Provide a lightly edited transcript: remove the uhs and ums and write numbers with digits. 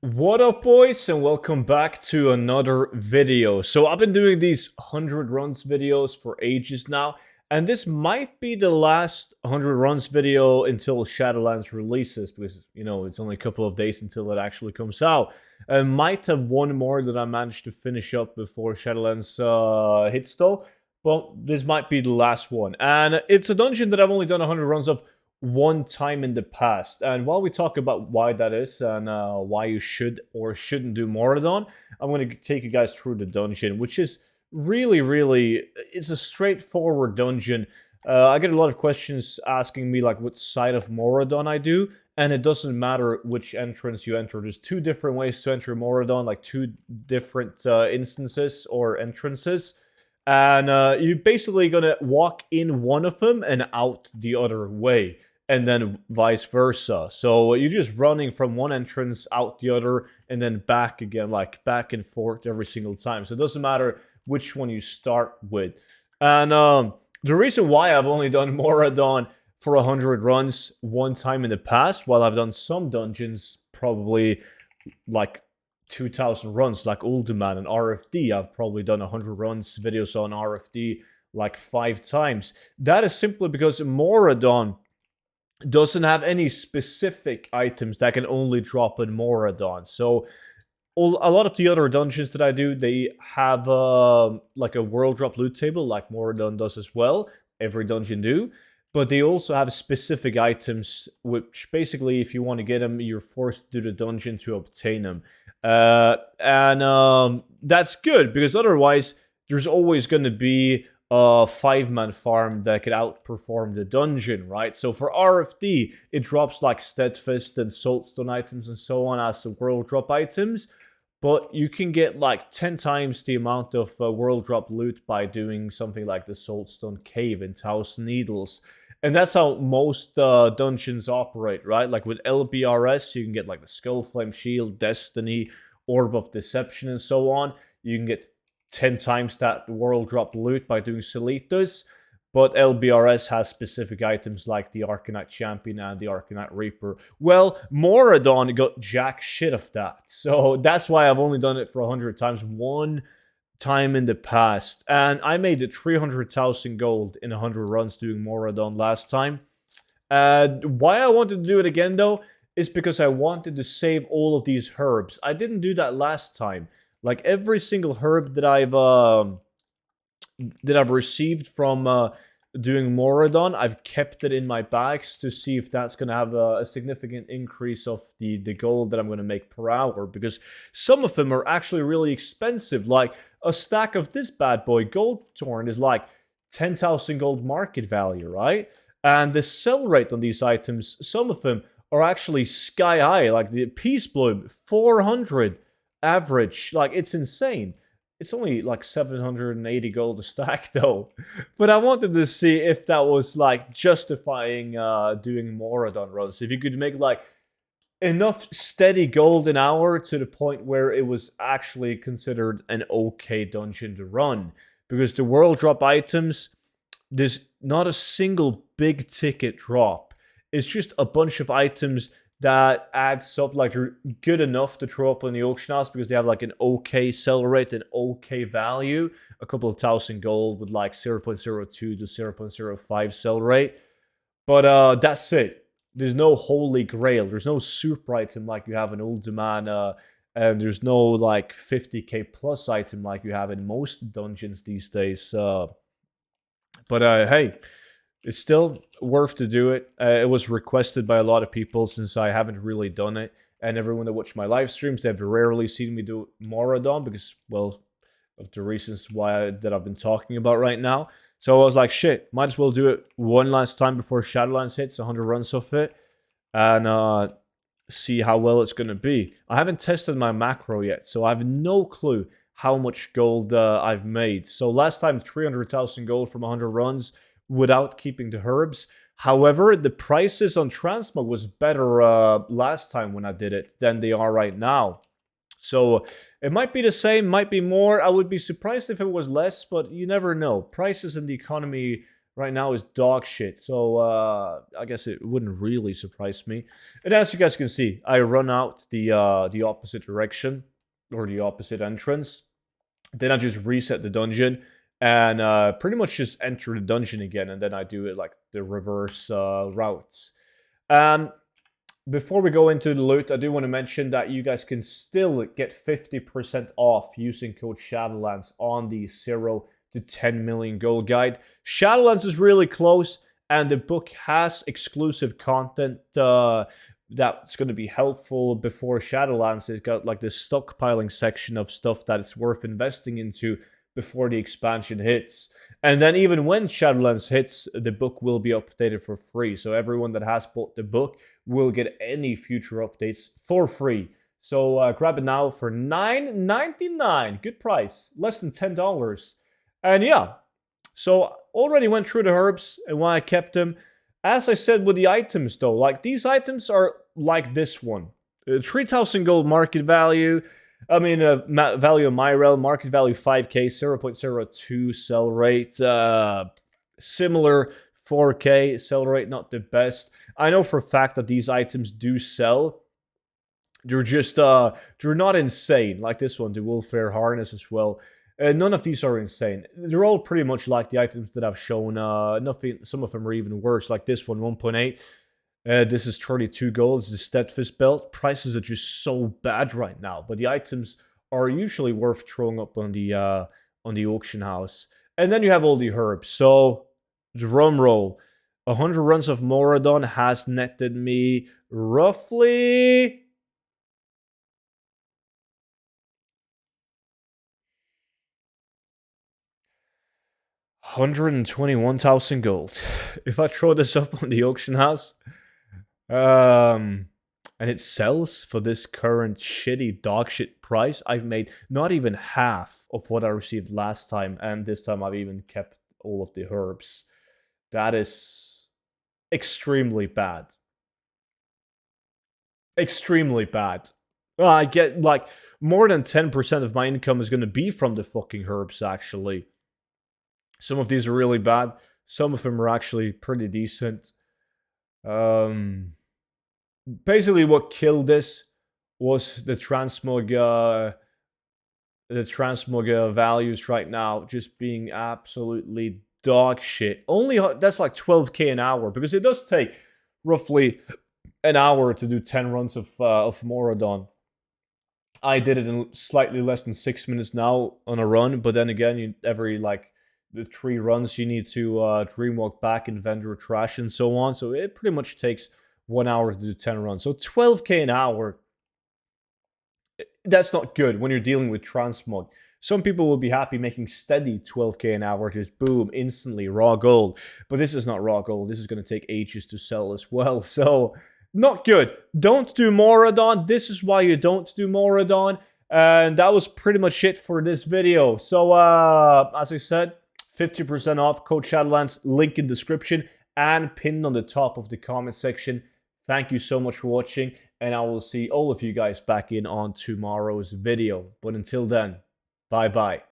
What up, boys, and welcome back to another video. So I've been doing these 100 runs videos for ages now, and this might be the last 100 runs video until Shadowlands releases, because, it's only a couple of days until it actually comes out. I might have one more that I managed to finish up before Shadowlands hits though, but this might be the last one. And it's a dungeon that I've only done 100 runs of one time in the past. And while we talk about why that is and why you should or shouldn't do Mauradon, I'm going to take you guys through the dungeon, which is really, it's a straightforward dungeon. I get a lot of questions asking me like what side of Mauradon I do, and it doesn't matter which entrance you enter. There's two different ways to enter Mauradon, like two different instances or entrances. And you're basically gonna walk in one of them and out the other way, and then vice versa. So you're just running from one entrance out the other and then back again, like back and forth every single time. So it doesn't matter which one you start with. And the reason why I've only done Mauradon for 100 runs one time in the past, while I've done some dungeons probably like 2,000 runs, like Ultimate and RFD. I've probably done 100 runs videos on RFD like 5 times. That is simply because Mauradon doesn't have any specific items that can only drop in Mauradon. So a lot of the other dungeons that I do, they have like a world drop loot table, like Mauradon does as well. Every dungeon do. But they also have specific items, which basically, if you want to get them, you're forced to do the dungeon to obtain them. And that's good, because otherwise, there's always going to be a 5-man farm that could outperform the dungeon, right? So for RFD, it drops like Steadfast and Saltstone items and so on as the world drop items, but you can get like 10 times the amount of world drop loot by doing something like the Saltstone Cave in Thousand Needles. And that's how most dungeons operate, right? Like with LBRS, you can get like the Skullflame Shield, Destiny, Orb of Deception, and so on. You can get 10 times that world drop loot by doing Selitas. But LBRS has specific items like the Arcanite Champion and the Arcanite Reaper. Well, Mauradon got jack shit of that. So that's why I've only done it for 100 times. One time in the past. And I made it 300,000 gold in 100 runs doing Mauradon last time. Why I wanted to do it again, though, is because I wanted to save all of these herbs. I didn't do that last time. Like, every single herb that I've received from doing Mauradon, I've kept it in my bags to see if that's going to have a significant increase of the gold that I'm going to make per hour, because some of them are actually really expensive. Like, a stack of this bad boy, Gold Torn, is like 10,000 gold market value, right? And the sell rate on these items, some of them are actually sky high. Like the Peace Bloom, 400 average. Like, it's insane. It's only like 780 gold a stack though. But I wanted to see if that was like justifying doing Mauradon runs. If you could make like enough steady gold an hour to the point where it was actually considered an okay dungeon to run. Because the world drop items, there's not a single big ticket drop. It's just a bunch of items that adds up, like they're good enough to throw up on the auction house because they have like an okay sell rate and okay value, a couple of thousand gold with like 0.02 to 0.05 sell rate. But that's it. There's no holy grail. There's no super item like you have in Ultimana, and there's no like 50k plus item like you have in most dungeons these days. But hey, it's still worth to do it. It was requested by a lot of people since I haven't really done it. And everyone that watched my live streams, they've rarely seen me do Mauradon because, well, of the reasons that I've been talking about right now. So I was like, shit, might as well do it one last time before Shadowlands hits 100 runs of it. And see how well it's going to be. I haven't tested my macro yet, so I have no clue how much gold I've made. So last time, 300,000 gold from 100 runs without keeping the herbs. However, the prices on Transmog was better last time when I did it than they are right now. So it might be the same, might be more. I would be surprised if it was less, but you never know. Prices in the economy right now is dog shit. So I guess it wouldn't really surprise me. And as you guys can see, I run out the opposite direction or the opposite entrance. Then I just reset the dungeon and pretty much just enter the dungeon again, and then I do it like the reverse routes. Before we go into the loot, I do want to mention that you guys can still get 50% off using code Shadowlands on the 0 to 10 million gold guide. Shadowlands is really close, and the book has exclusive content that's going to be helpful before Shadowlands. It's got like this stockpiling section of stuff that is worth investing into before the expansion hits. And then even when Shadowlands hits, the book will be updated for free. So everyone that has bought the book will get any future updates for free. So grab it now for $9.99. Good price. Less than $10. And yeah, so already went through the herbs and why I kept them. As I said with the items though, like these items are like this one. 3,000 gold market value. I mean, value of my realm, market value 5k, 0.02 sell rate. Similar 4k sell rate, not the best. I know for a fact that these items do sell. They're just, they're not insane. Like this one, the Wolfare Harness as well. None of these are insane. They're all pretty much like the items that I've shown. Nothing. Some of them are even worse. Like this one, 1.8. This is 32 gold. It's the Steadfast belt. Prices are just so bad right now, but the items are usually worth throwing up on the auction house. And then you have all the herbs. So drum roll, 100 runs of Mauradon has netted me roughly 121,000 gold. If I throw this up on the auction house, and it sells for this current shitty dog shit price, I've made not even half of what I received last time, and this time I've even kept all of the herbs. That is extremely bad. Extremely bad. I get like more than 10% of my income is going to be from the fucking herbs, actually. Some of these are really bad. Some of them are actually pretty decent. Basically, what killed this was the transmog values right now just being absolutely dog shit. Only that's like 12k an hour, because it does take roughly an hour to do 10 runs of Mauradon. I did it in slightly less than 6 minutes now on a run, but then again, every like the 3 runs you need to dreamwalk back in vendor trash and so on. So it pretty much takes 1 hour to do 10 runs. So 12k an hour. That's not good when you're dealing with transmog. Some people will be happy making steady 12k an hour, just boom, instantly raw gold. But this is not raw gold. This is going to take ages to sell as well. So not good. Don't do Mauradon. This is why you don't do Mauradon. And that was pretty much it for this video. So as I said, 50% off, code Shadowlands, link in description and pinned on the top of the comment section. Thank you so much for watching, and I will see all of you guys back in on tomorrow's video. But until then, bye-bye.